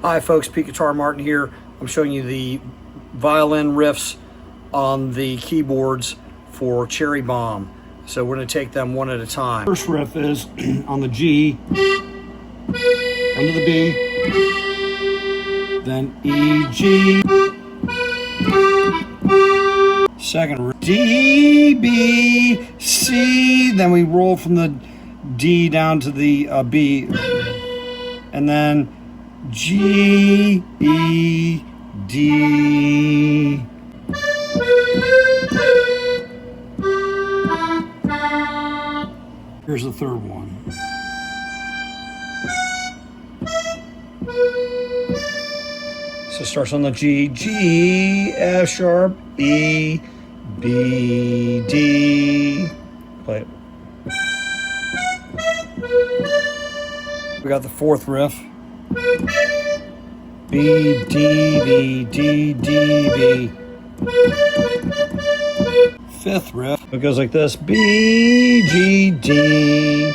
Hi folks, Pete Guitar Martin here. I'm showing you the violin riffs on the keyboards for Cherry Bomb. So we're going to take them one at a time. First riff is on the G, under the B, then E, G. Second riff, D, B, C. Then we roll from the D down to the B, and then G, E, D. Here's the third one. So it starts on the G, G, F sharp, E, B, D. Play it. We got the fourth riff. B, D, B, D, D, B. Fifth riff, it goes like this. B, G, D.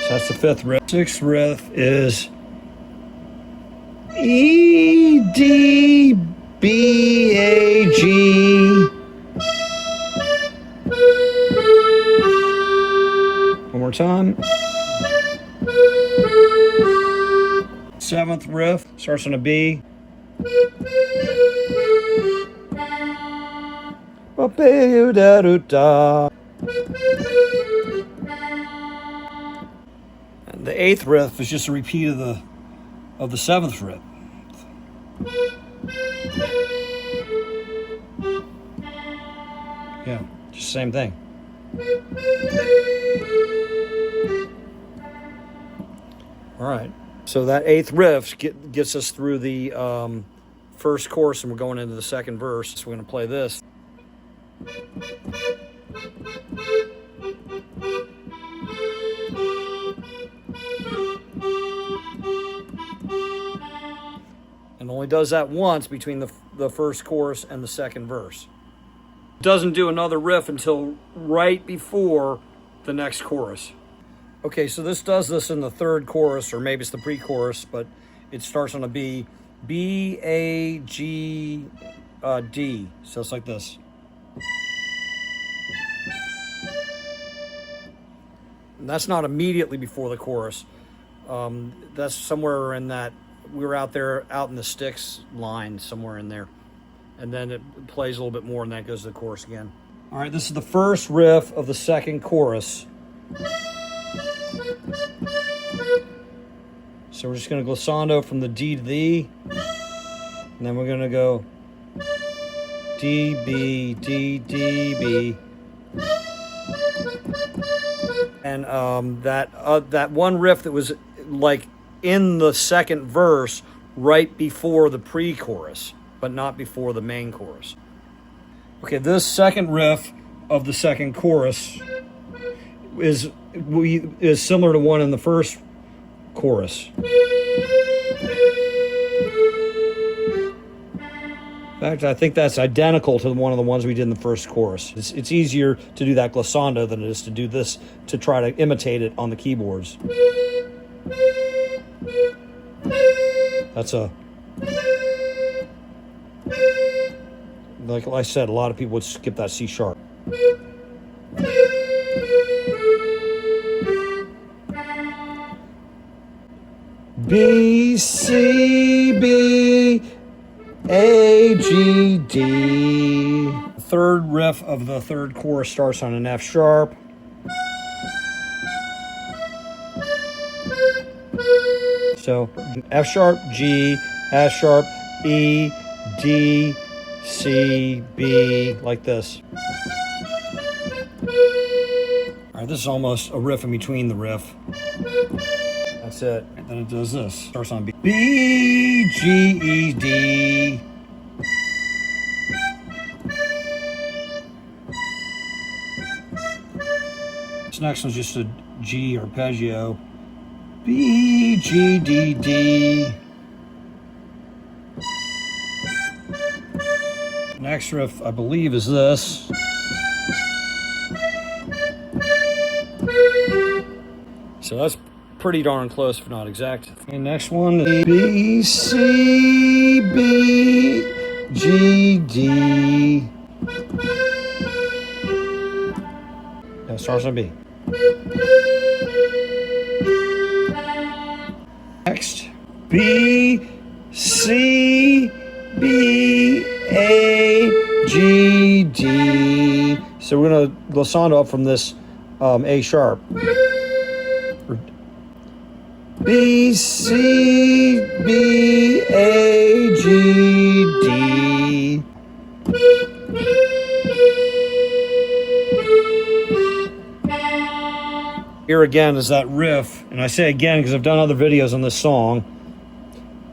So that's the fifth riff. Sixth riff is E, D, B, A, G. One more time. Seventh riff starts on a B. And the eighth riff is just a repeat of the seventh riff. Yeah, just same thing. All right. So that eighth riff gets us through the first chorus, and we're going into the second verse. So we're going to play this. And only does that once between the first chorus and the second verse. It doesn't do another riff until right before the next chorus. Okay, so this does this in the third chorus, or maybe it's the pre-chorus, but it starts on a B. B, A, G, D. So it's like this. And that's not immediately before the chorus. That's somewhere in that, we were out there, out in the sticks line, somewhere in there. And then it plays a little bit more, and that goes to the chorus again. All right, this is the first riff of the second chorus. So we're just going to glissando from the D to the E, and then we're going to go D, B, D, D, B. And that one riff that was like in the second verse right before the pre-chorus, but not before the main chorus. Okay, this second riff of the second chorus is similar to one in the first chorus. In fact, I think that's identical to one of the ones we did in the first chorus. It's easier to do that glissando than it is to do this, to try to imitate it on the keyboards. That's like I said, a lot of people would skip that C sharp. B, C, B, A, G, D. The third riff of the third chorus starts on an F sharp. So F sharp, G, F sharp, E, D, C, B, like this. All right, this is almost a riff in between the riff. That's it. And then it does this. Starts on B. B, G, E, D. This next one's just a G arpeggio. B, G, D, D. Next riff, I believe, is this. So that's pretty darn close, if not exact. And next one, B, C, B, G, D. That starts on B. Next, B, C, B, A, G, D. So we're gonna glissando up from this A sharp. B, C, B, A, G, D. Here again is that riff, and I say again because I've done other videos on this song.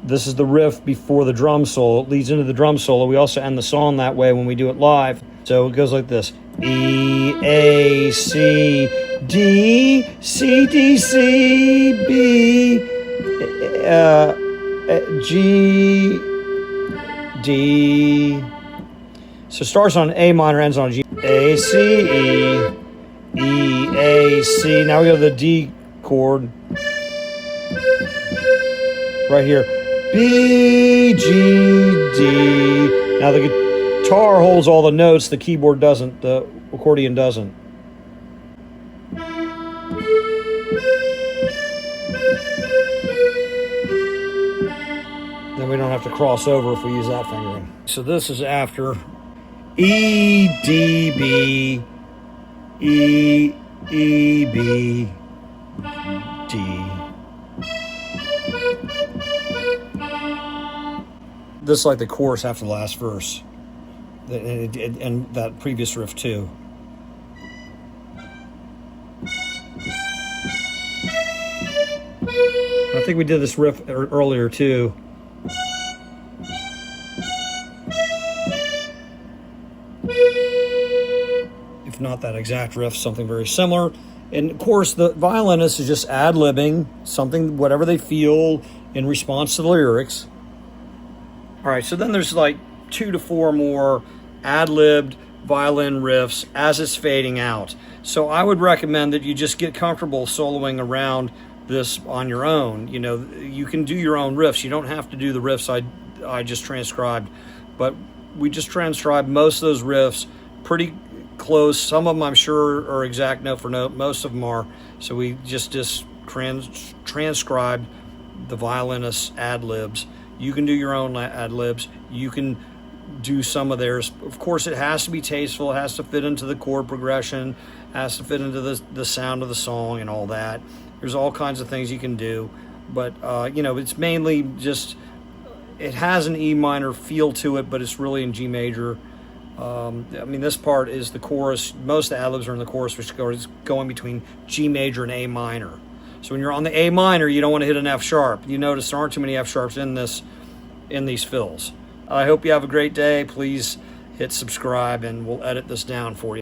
This is the riff before the drum solo. It leads into the drum solo. We also end the song that way when we do it live. So it goes like this. E, A, C, D, C, D, C, B, G, D. So it starts on A minor, ends on G. A, C, E, E, A, C. Now we go to the D chord. Right here. B, G, D. Now the guitar holds all the notes, the keyboard doesn't, the accordion doesn't. Then we don't have to cross over if we use that fingering. So this is after E, D, B, E, E, B, D. This is like the chorus after the last verse, and that previous riff too. I think we did this riff earlier too. If not that exact riff, something very similar. And of course, the violinist is just ad-libbing something, whatever they feel in response to the lyrics. All right, so then there's like 2 to 4 more ad-libbed violin riffs as it's fading out. So I would recommend that you just get comfortable soloing around this on your own. You know, you can do your own riffs. You don't have to do the riffs I just transcribed, but we just transcribed most of those riffs pretty close. Some of them I'm sure are exact note for note. Most of them are. So we just transcribed the violinist's ad-libs. You can do your own ad-libs. You can do some of theirs. Of course, it has to be tasteful. It has to fit into the chord progression. Has to fit into the sound of the song and all that. There's all kinds of things you can do. But, you know, it's mainly just, it has an E minor feel to it, but it's really in G major. I mean, this part is the chorus. Most of the ad-libs are in the chorus, which is going between G major and A minor. So when you're on the A minor, you don't want to hit an F sharp. You notice there aren't too many F sharps in these fills. I hope you have a great day. Please hit subscribe, and we'll edit this down for you.